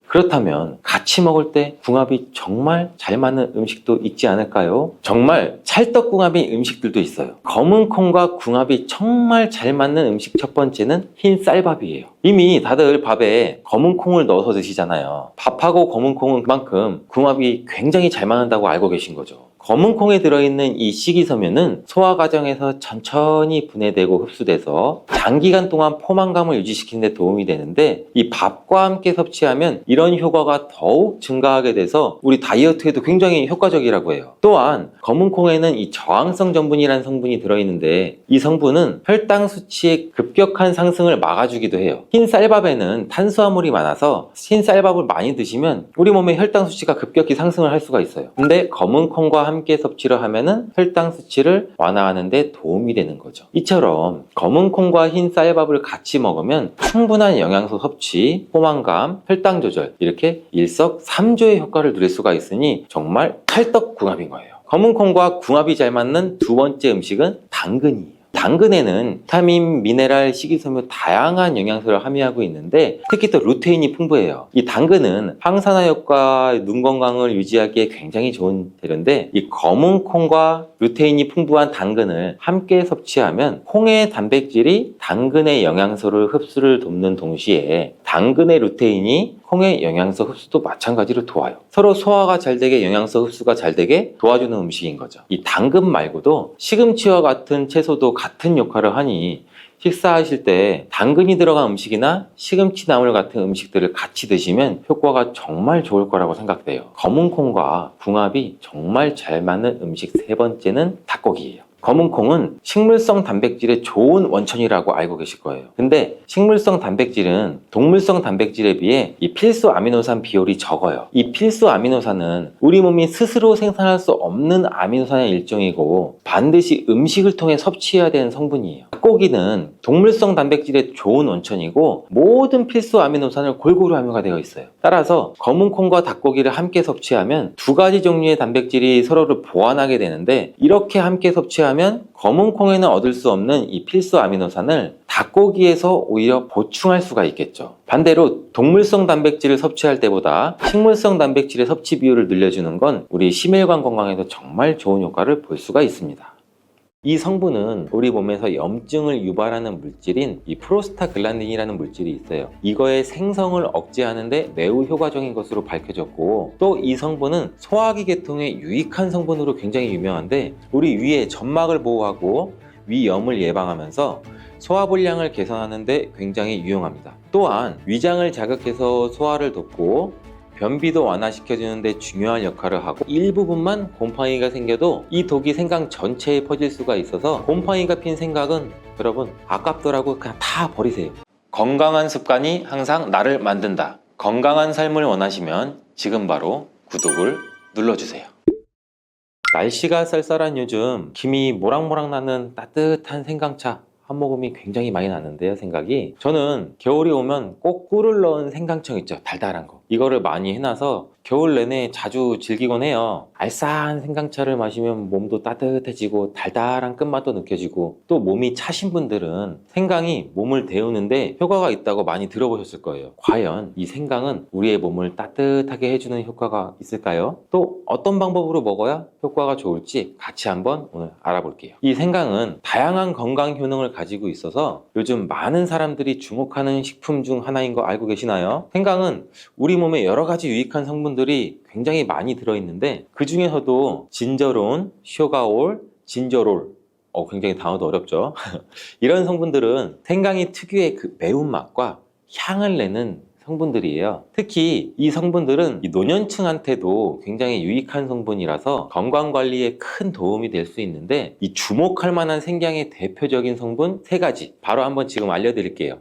그렇다면 같이 먹을 때 궁합이 정말 잘 맞는 음식도 있지 않을까요? 정말 찰떡궁합인 음식들도 있어요. 검은콩과 궁합이 정말 잘 맞는 음식 첫 번째는 흰 쌀밥이에요. 이미 다들 밥에 검은콩을 넣어서 드시잖아요. 밥하고 검은콩은 그만큼 궁합이 굉장히 잘 맞는다고 알고 계신 거죠. 검은콩에 들어있는 이 식이섬유는 소화 과정에서 천천히 분해되고 흡수돼서 장기간 동안 포만감을 유지시키는 데 도움이 되는데 이 밥과 함께 섭취하면 이런 효과가 더욱 증가하게 돼서 우리 다이어트에도 굉장히 효과적이라고 해요. 또한 검은콩에는 이 저항성 전분이라는 성분이 들어있는데 이 성분은 혈당 수치의 급격한 상승을 막아주기도 해요. 흰 쌀밥에는 탄수화물이 많아서 흰 쌀밥을 많이 드시면 우리 몸의 혈당 수치가 급격히 상승을 할 수가 있어요. 근데 검은콩과 함께 섭취를 하면은 혈당 수치를 완화하는 데 도움이 되는 거죠. 이처럼 검은콩과 흰 쌀밥을 같이 먹으면 충분한 영양소 섭취, 포만감, 혈당 조절 이렇게 일석삼조의 효과를 누릴 수가 있으니 정말 찰떡궁합인 거예요. 검은콩과 궁합이 잘 맞는 두 번째 음식은 당근이에요. 당근에는 비타민, 미네랄, 식이섬유 다양한 영양소를 함유하고 있는데 특히 또 루테인이 풍부해요. 이 당근은 항산화 효과, 눈 건강을 유지하기에 굉장히 좋은 재료인데 이 검은콩과 루테인이 풍부한 당근을 함께 섭취하면 콩의 단백질이 당근의 영양소를 흡수를 돕는 동시에 당근의 루테인이 콩의 영양소 흡수도 마찬가지로 도와요. 서로 소화가 잘 되게 영양소 흡수가 잘 되게 도와주는 음식인 거죠. 이 당근 말고도 시금치와 같은 채소도 같은 역할을 하니 식사하실 때 당근이 들어간 음식이나 시금치 나물 같은 음식들을 같이 드시면 효과가 정말 좋을 거라고 생각돼요. 검은콩과 궁합이 정말 잘 맞는 음식 세 번째는 닭고기예요. 검은콩은 식물성 단백질의 좋은 원천이라고 알고 계실 거예요. 근데 식물성 단백질은 동물성 단백질에 비해 이 필수 아미노산 비율이 적어요. 이 필수 아미노산은 우리 몸이 스스로 생산할 수 없는 아미노산의 일종이고 반드시 음식을 통해 섭취해야 되는 성분이에요. 닭고기는 동물성 단백질의 좋은 원천이고 모든 필수 아미노산을 골고루 함유가 되어 있어요. 따라서 검은콩과 닭고기를 함께 섭취하면 두 가지 종류의 단백질이 서로를 보완하게 되는데 이렇게 함께 섭취하면 검은콩에는 얻을 수 없는 이 필수 아미노산을 닭고기에서 오히려 보충할 수가 있겠죠. 반대로 동물성 단백질을 섭취할 때보다 식물성 단백질의 섭취 비율을 늘려주는 건 우리 심혈관 건강에도 정말 좋은 효과를 볼 수가 있습니다. 이 성분은 우리 몸에서 염증을 유발하는 물질인 이 프로스타글란딘이라는 물질이 있어요. 이거의 생성을 억제하는데 매우 효과적인 것으로 밝혀졌고 또 이 성분은 소화기 계통에 유익한 성분으로 굉장히 유명한데 우리 위의 점막을 보호하고 위염을 예방하면서 소화불량을 개선하는 데 굉장히 유용합니다. 또한 위장을 자극해서 소화를 돕고 변비도 완화시켜주는 데 중요한 역할을 하고 일부분만 곰팡이가 생겨도 이 독이 생강 전체에 퍼질 수가 있어서 곰팡이가 핀 생강은 여러분 아깝더라고 그냥 다 버리세요. 건강한 습관이 항상 나를 만든다. 건강한 삶을 원하시면 지금 바로 구독을 눌러주세요. 날씨가 쌀쌀한 요즘 김이 모락모락 나는 따뜻한 생강차 한 모금이 굉장히 많이 나는데요. 생각이 저는 겨울이 오면 꼭 꿀을 넣은 생강청 있죠, 달달한 거 이거를 많이 해놔서 겨울 내내 자주 즐기곤 해요. 알싸한 생강차를 마시면 몸도 따뜻해지고 달달한 끝맛도 느껴지고 또 몸이 차신 분들은 생강이 몸을 데우는데 효과가 있다고 많이 들어보셨을 거예요. 과연 이 생강은 우리의 몸을 따뜻하게 해주는 효과가 있을까요? 또 어떤 방법으로 먹어야 효과가 좋을지 같이 한번 오늘 알아볼게요. 이 생강은 다양한 건강 효능을 가지고 있어서 요즘 많은 사람들이 주목하는 식품 중 하나인 거 알고 계시나요? 생강은 우리 몸에 여러 가지 유익한 성분들이 굉장히 많이 들어있는데 그 중에서도 진저론, 쇼가올, 진저롤 굉장히 단어도 어렵죠. 이런 성분들은 생강이 특유의 그 매운맛과 향을 내는 성분들이에요. 특히 이 성분들은 이 노년층한테도 굉장히 유익한 성분이라서 건강관리에 큰 도움이 될 수 있는데, 이 주목할 만한 생강의 대표적인 성분 3가지 바로 한번 지금 알려드릴게요.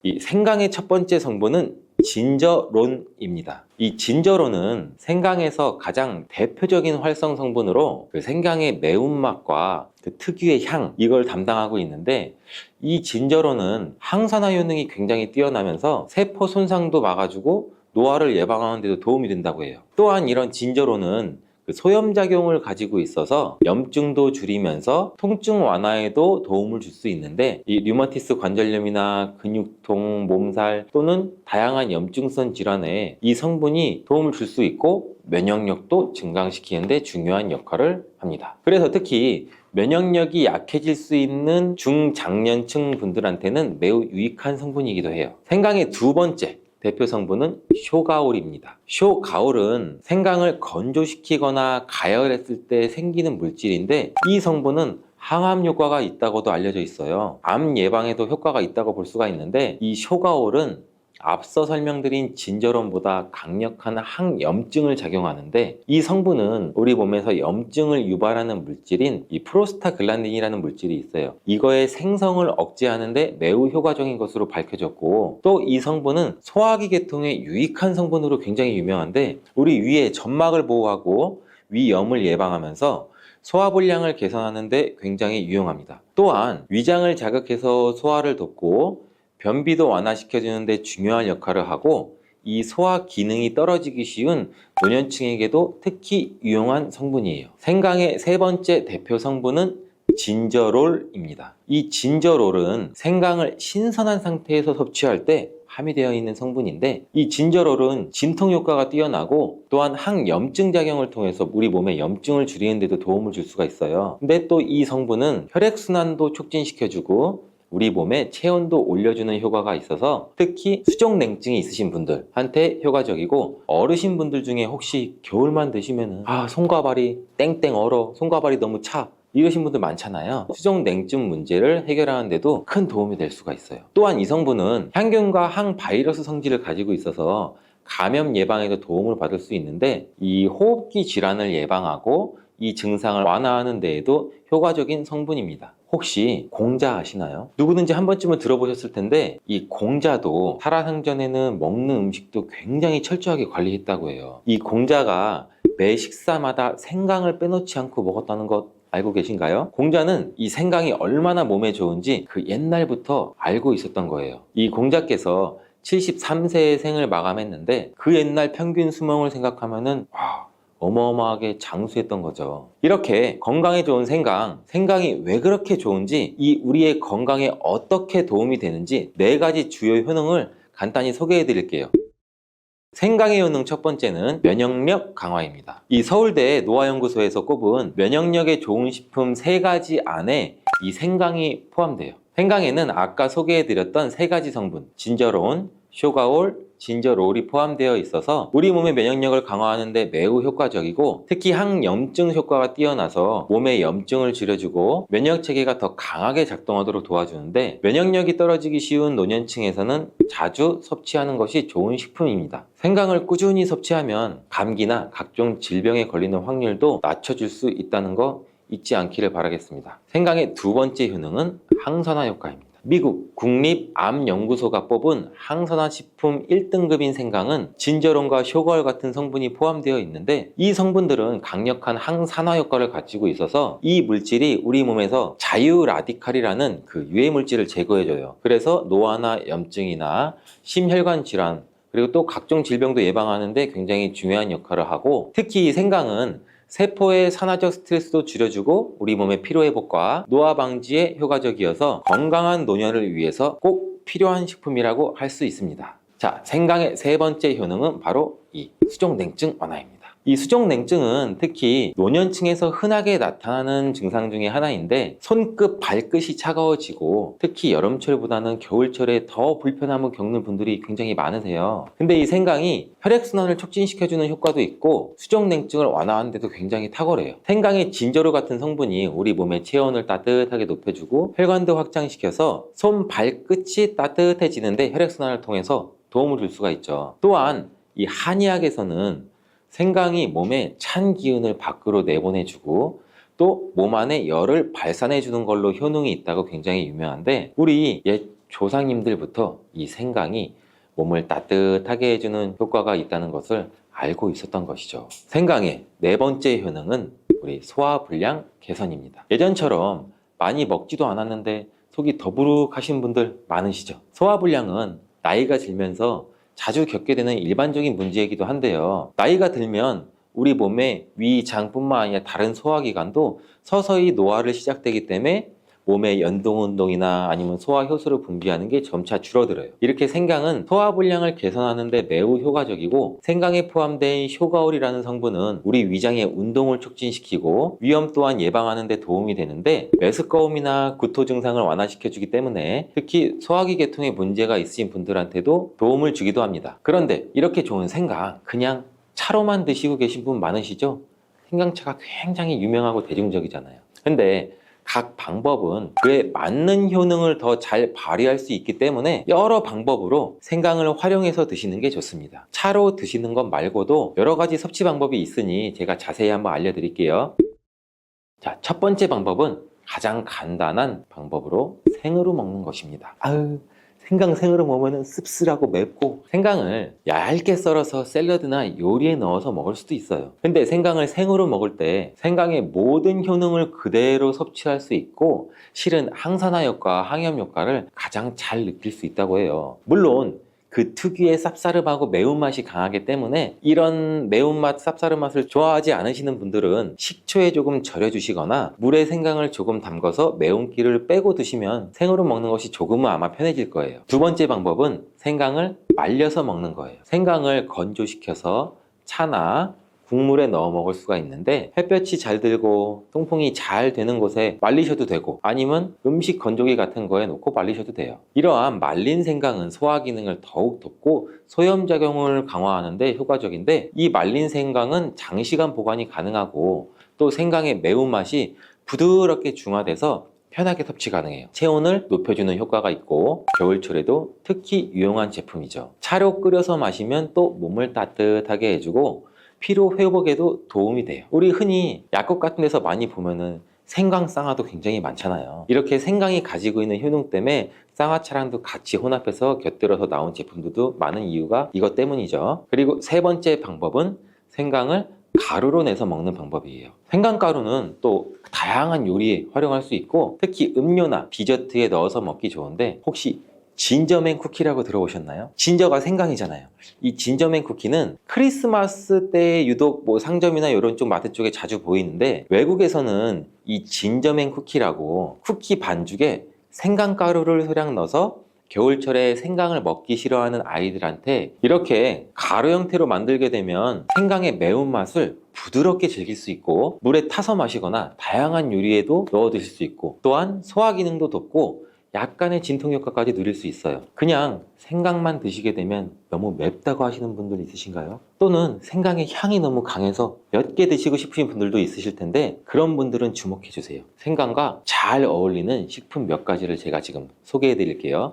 이 생강의 첫 번째 성분은 진저론입니다. 이 진저론은 생강에서 가장 대표적인 활성 성분으로 그 생강의 매운맛과 그 특유의 향, 이걸 담당하고 있는데, 이 진저론은 항산화 효능이 굉장히 뛰어나면서 세포 손상도 막아주고 노화를 예방하는 데도 도움이 된다고 해요. 또한 이런 진저론은 그 소염작용을 가지고 있어서 염증도 줄이면서 통증 완화에도 도움을 줄 수 있는데, 이 류마티스 관절염이나 근육통, 몸살 또는 다양한 염증성 질환에 이 성분이 도움을 줄 수 있고 면역력도 증강시키는 데 중요한 역할을 합니다. 그래서 특히 면역력이 약해질 수 있는 중장년층 분들한테는 매우 유익한 성분이기도 해요. 생강의 두 번째 대표 성분은 쇼가올입니다. 쇼가올은 생강을 건조시키거나 가열했을 때 생기는 물질인데, 이 성분은 항암 효과가 있다고도 알려져 있어요. 암 예방에도 효과가 있다고 볼 수가 있는데, 이 쇼가올은 앞서 설명드린 진저론보다 강력한 항염증을 작용하는데, 이 성분은 우리 몸에서 염증을 유발하는 물질인 이 프로스타글란딘이라는 물질이 있어요. 이거의 생성을 억제하는데 매우 효과적인 것으로 밝혀졌고, 또 이 성분은 소화기 계통에 유익한 성분으로 굉장히 유명한데, 우리 위의 점막을 보호하고 위염을 예방하면서 소화불량을 개선하는 데 굉장히 유용합니다. 또한 위장을 자극해서 소화를 돕고 변비도 완화시켜주는 데 중요한 역할을 하고, 이 소화 기능이 떨어지기 쉬운 노년층에게도 특히 유용한 성분이에요. 생강의 세 번째 대표 성분은 진저롤입니다. 이 진저롤은 생강을 신선한 상태에서 섭취할 때 함유되어 있는 성분인데, 이 진저롤은 진통 효과가 뛰어나고 또한 항염증 작용을 통해서 우리 몸의 염증을 줄이는 데도 도움을 줄 수가 있어요. 근데 또 이 성분은 혈액순환도 촉진시켜주고 우리 몸의 체온도 올려주는 효과가 있어서 특히 수족냉증이 있으신 분들한테 효과적이고, 어르신 분들 중에 혹시 겨울만 되시면은 손과 발이 땡땡 얼어, 손과 발이 너무 차, 이러신 분들 많잖아요. 수족냉증 문제를 해결하는 데도 큰 도움이 될 수가 있어요. 또한 이 성분은 향균과 항바이러스 성질을 가지고 있어서 감염 예방에도 도움을 받을 수 있는데, 이 호흡기 질환을 예방하고 이 증상을 완화하는 데에도 효과적인 성분입니다. 혹시 공자 아시나요? 누구든지 한 번쯤은 들어보셨을 텐데, 이 공자도 살아생전에는 먹는 음식도 굉장히 철저하게 관리했다고 해요. 이 공자가 매 식사마다 생강을 빼놓지 않고 먹었다는 것 알고 계신가요? 공자는 이 생강이 얼마나 몸에 좋은지 그 옛날부터 알고 있었던 거예요. 이 공자께서 73세의 생을 마감했는데, 그 옛날 평균 수명을 생각하면은 어마어마하게 장수했던 거죠. 이렇게 건강에 좋은 생강이 왜 그렇게 좋은지, 이 우리의 건강에 어떻게 도움이 되는지 4가지 주요 효능을 간단히 소개해 드릴게요. 생강의 효능 첫 번째는 면역력 강화입니다. 이 서울대 노화연구소에서 꼽은 면역력에 좋은 식품 3가지 안에 이 생강이 포함돼요. 생강에는 아까 소개해드렸던 3가지 성분, 진저론, 쇼가올, 진저롤이 포함되어 있어서 우리 몸의 면역력을 강화하는 데 매우 효과적이고, 특히 항염증 효과가 뛰어나서 몸의 염증을 줄여주고 면역체계가 더 강하게 작동하도록 도와주는데, 면역력이 떨어지기 쉬운 노년층에서는 자주 섭취하는 것이 좋은 식품입니다. 생강을 꾸준히 섭취하면 감기나 각종 질병에 걸리는 확률도 낮춰줄 수 있다는 거 잊지 않기를 바라겠습니다. 생강의 두 번째 효능은 항산화 효과입니다. 미국 국립암연구소가 뽑은 항산화 식품 1등급인 생강은 진저론과 쇼가올 같은 성분이 포함되어 있는데, 이 성분들은 강력한 항산화 효과를 가지고 있어서 이 물질이 우리 몸에서 자유 라디칼이라는 그 유해 물질을 제거해줘요. 그래서 노화나 염증이나 심혈관 질환, 그리고 또 각종 질병도 예방하는 데 굉장히 중요한 역할을 하고, 특히 이 생강은 세포의 산화적 스트레스도 줄여주고 우리 몸의 피로회복과 노화 방지에 효과적이어서 건강한 노년을 위해서 꼭 필요한 식품이라고 할 수 있습니다. 자, 생강의 세 번째 효능은 바로 이 수족냉증 완화입니다. 이 수족냉증은 특히 노년층에서 흔하게 나타나는 증상 중에 하나인데, 손끝, 발끝이 차가워지고 특히 여름철보다는 겨울철에 더 불편함을 겪는 분들이 굉장히 많으세요. 근데 이 생강이 혈액순환을 촉진시켜주는 효과도 있고 수족냉증을 완화하는 데도 굉장히 탁월해요. 생강의 진저로 같은 성분이 우리 몸의 체온을 따뜻하게 높여주고 혈관도 확장시켜서 손, 발끝이 따뜻해지는데 혈액순환을 통해서 도움을 줄 수가 있죠. 또한 이 한의학에서는 생강이 몸에 찬 기운을 밖으로 내보내주고 또 몸 안에 열을 발산해 주는 걸로 효능이 있다고 굉장히 유명한데, 우리 옛 조상님들부터 이 생강이 몸을 따뜻하게 해주는 효과가 있다는 것을 알고 있었던 것이죠. 생강의 네 번째 효능은 우리 소화불량 개선입니다. 예전처럼 많이 먹지도 않았는데 속이 더부룩하신 분들 많으시죠? 소화불량은 나이가 들면서 자주 겪게 되는 일반적인 문제이기도 한데요. 나이가 들면 우리 몸의 위, 장뿐만 아니라 다른 소화기관도 서서히 노화를 시작되기 때문에 몸의 연동운동이나 아니면 소화효소를 분비하는 게 점차 줄어들어요. 이렇게 생강은 소화불량을 개선하는 데 매우 효과적이고, 생강에 포함된 쇼가올이라는 성분은 우리 위장의 운동을 촉진시키고 위염 또한 예방하는 데 도움이 되는데, 메스꺼움이나 구토 증상을 완화시켜주기 때문에 특히 소화기 계통에 문제가 있으신 분들한테도 도움을 주기도 합니다. 그런데 이렇게 좋은 생강 그냥 차로만 드시고 계신 분 많으시죠? 생강차가 굉장히 유명하고 대중적이잖아요. 근데 각 방법은 그에 맞는 효능을 더 잘 발휘할 수 있기 때문에 여러 방법으로 생강을 활용해서 드시는 게 좋습니다. 차로 드시는 것 말고도 여러 가지 섭취 방법이 있으니 제가 자세히 한번 알려드릴게요. 자, 첫 번째 방법은 가장 간단한 방법으로 생으로 먹는 것입니다. 생강 생으로 먹으면 씁쓸하고 맵고, 생강을 얇게 썰어서 샐러드나 요리에 넣어서 먹을 수도 있어요. 근데 생강을 생으로 먹을 때 생강의 모든 효능을 그대로 섭취할 수 있고, 실은 항산화 효과, 항염 효과를 가장 잘 느낄 수 있다고 해요. 물론 그 특유의 쌉싸름하고 매운맛이 강하기 때문에 이런 매운맛, 쌉싸름 맛을 좋아하지 않으시는 분들은 식초에 조금 절여주시거나 물에 생강을 조금 담가서 매운기를 빼고 드시면 생으로 먹는 것이 조금은 아마 편해질 거예요. 두 번째 방법은 생강을 말려서 먹는 거예요. 생강을 건조시켜서 차나 국물에 넣어 먹을 수가 있는데, 햇볕이 잘 들고 통풍이 잘 되는 곳에 말리셔도 되고, 아니면 음식 건조기 같은 거에 놓고 말리셔도 돼요. 이러한 말린 생강은 소화 기능을 더욱 돋고 소염작용을 강화하는 데 효과적인데, 이 말린 생강은 장시간 보관이 가능하고 또 생강의 매운맛이 부드럽게 중화돼서 편하게 섭취 가능해요. 체온을 높여주는 효과가 있고 겨울철에도 특히 유용한 제품이죠. 차로 끓여서 마시면 또 몸을 따뜻하게 해주고 피로 회복에도 도움이 돼요. 우리 흔히 약국 같은 데서 많이 보면은 생강 쌍화도 굉장히 많잖아요. 이렇게 생강이 가지고 있는 효능 때문에 쌍화차랑도 같이 혼합해서 곁들여서 나온 제품들도 많은 이유가 이것 때문이죠. 그리고 세 번째 방법은 생강을 가루로 내서 먹는 방법이에요. 생강가루는 또 다양한 요리에 활용할 수 있고, 특히 음료나 디저트에 넣어서 먹기 좋은데, 혹시 진저맨 쿠키라고 들어보셨나요? 진저가 생강이잖아요. 이 진저맨 쿠키는 크리스마스 때 유독 상점이나 이런 쪽 마트 쪽에 자주 보이는데, 외국에서는 이 진저맨 쿠키라고 쿠키 반죽에 생강가루를 소량 넣어서 겨울철에 생강을 먹기 싫어하는 아이들한테 이렇게 가루 형태로 만들게 되면 생강의 매운맛을 부드럽게 즐길 수 있고, 물에 타서 마시거나 다양한 요리에도 넣어 드실 수 있고, 또한 소화 기능도 돋고 약간의 진통 효과까지 누릴 수 있어요. 그냥 생강만 드시게 되면 너무 맵다고 하시는 분들 있으신가요? 또는 생강의 향이 너무 강해서 몇 개 드시고 싶으신 분들도 있으실 텐데, 그런 분들은 주목해 주세요. 생강과 잘 어울리는 식품 몇 가지를 제가 지금 소개해 드릴게요.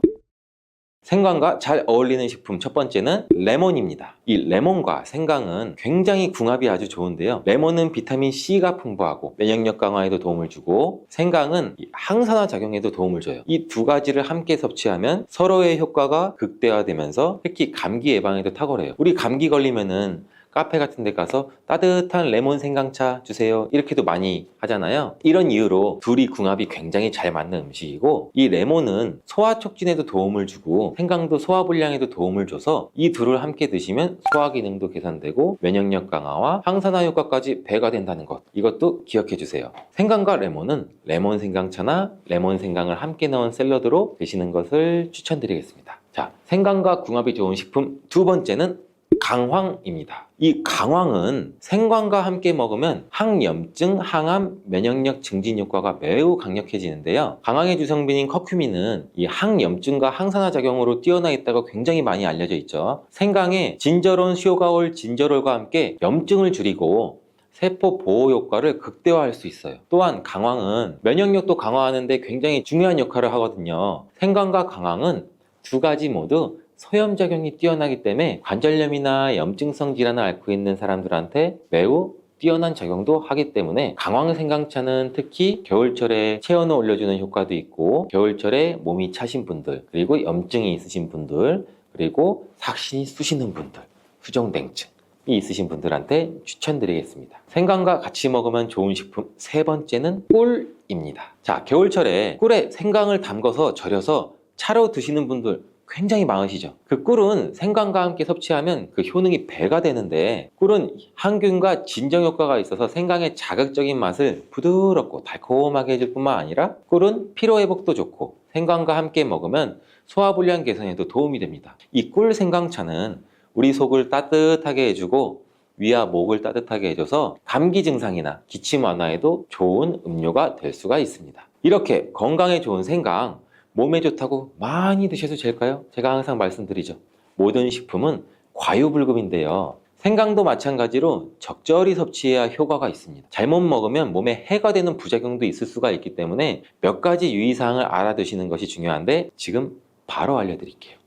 생강과 잘 어울리는 식품 첫 번째는 레몬입니다. 이 레몬과 생강은 굉장히 궁합이 아주 좋은데요. 레몬은 비타민 C가 풍부하고 면역력 강화에도 도움을 주고, 생강은 항산화 작용에도 도움을 줘요. 이 두 가지를 함께 섭취하면 서로의 효과가 극대화되면서 특히 감기 예방에도 탁월해요. 우리 감기 걸리면은 카페 같은 데 가서 따뜻한 레몬 생강차 주세요 이렇게도 많이 하잖아요. 이런 이유로 둘이 궁합이 굉장히 잘 맞는 음식이고, 이 레몬은 소화 촉진에도 도움을 주고 생강도 소화 불량에도 도움을 줘서 이 둘을 함께 드시면 소화 기능도 개선되고 면역력 강화와 항산화 효과까지 배가 된다는 것, 이것도 기억해 주세요. 생강과 레몬은 레몬 생강차나 레몬 생강을 함께 넣은 샐러드로 드시는 것을 추천드리겠습니다. 자, 생강과 궁합이 좋은 식품 두 번째는 강황입니다. 이 강황은 생강과 함께 먹으면 항염증, 항암, 면역력 증진 효과가 매우 강력해지는데요. 강황의 주성분인 커큐민은 이 항염증과 항산화 작용으로 뛰어나 있다고 굉장히 많이 알려져 있죠. 생강에 진저론, 쇼가올, 진저롤과 함께 염증을 줄이고 세포 보호 효과를 극대화할 수 있어요. 또한 강황은 면역력도 강화하는데 굉장히 중요한 역할을 하거든요. 생강과 강황은 두 가지 모두 소염작용이 뛰어나기 때문에 관절염이나 염증성 질환을 앓고 있는 사람들한테 매우 뛰어난 작용도 하기 때문에 강황 생강차는 특히 겨울철에 체온을 올려주는 효과도 있고, 겨울철에 몸이 차신 분들, 그리고 염증이 있으신 분들, 그리고 삭신이 쑤시는 분들, 수족냉증이 있으신 분들한테 추천드리겠습니다. 생강과 같이 먹으면 좋은 식품 세 번째는 꿀입니다. 자, 겨울철에 꿀에 생강을 담궈서 절여서 차로 드시는 분들 굉장히 많으시죠. 그 꿀은 생강과 함께 섭취하면 그 효능이 배가 되는데, 꿀은 항균과 진정 효과가 있어서 생강의 자극적인 맛을 부드럽고 달콤하게 해줄 뿐만 아니라, 꿀은 피로회복도 좋고 생강과 함께 먹으면 소화불량 개선에도 도움이 됩니다. 이 꿀 생강차는 우리 속을 따뜻하게 해주고 위와 목을 따뜻하게 해줘서 감기 증상이나 기침 완화에도 좋은 음료가 될 수가 있습니다. 이렇게 건강에 좋은 생강, 몸에 좋다고 많이 드셔도 될까요? 제가 항상 말씀드리죠. 모든 식품은 과유불급인데요. 생강도 마찬가지로 적절히 섭취해야 효과가 있습니다. 잘못 먹으면 몸에 해가 되는 부작용도 있을 수가 있기 때문에 몇 가지 유의사항을 알아두시는 것이 중요한데, 지금 바로 알려드릴게요.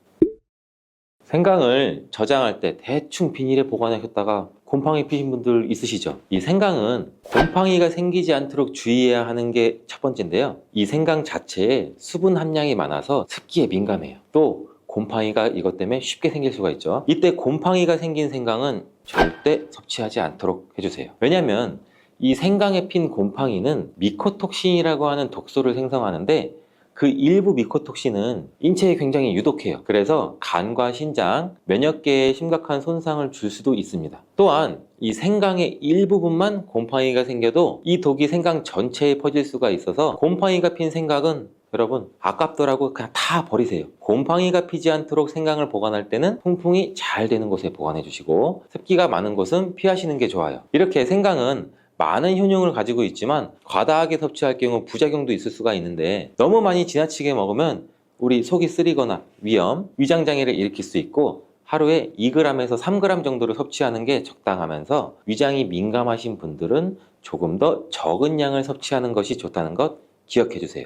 생강을 저장할 때 대충 비닐에 보관하셨다가 곰팡이 피신 분들 있으시죠? 이 생강은 곰팡이가 생기지 않도록 주의해야 하는 게 첫 번째인데요. 이 생강 자체에 수분 함량이 많아서 습기에 민감해요. 또 곰팡이가 이것 때문에 쉽게 생길 수가 있죠. 이때 곰팡이가 생긴 생강은 절대 섭취하지 않도록 해주세요. 왜냐하면 이 생강에 핀 곰팡이는 미코톡신이라고 하는 독소를 생성하는데, 그 일부 미코톡신은 인체에 굉장히 유독해요. 그래서 간과 신장, 면역계에 심각한 손상을 줄 수도 있습니다. 또한 이 생강의 일부분만 곰팡이가 생겨도 이 독이 생강 전체에 퍼질 수가 있어서, 곰팡이가 핀 생강은 여러분 아깝더라고 그냥 다 버리세요. 곰팡이가 피지 않도록 생강을 보관할 때는 통풍이 잘 되는 곳에 보관해 주시고, 습기가 많은 곳은 피하시는 게 좋아요. 이렇게 생강은 많은 효능을 가지고 있지만 과다하게 섭취할 경우 부작용도 있을 수가 있는데, 너무 많이 지나치게 먹으면 우리 속이 쓰리거나 위염, 위장장애를 일으킬 수 있고, 하루에 2g에서 3g 정도를 섭취하는 게 적당하면서 위장이 민감하신 분들은 조금 더 적은 양을 섭취하는 것이 좋다는 것 기억해 주세요.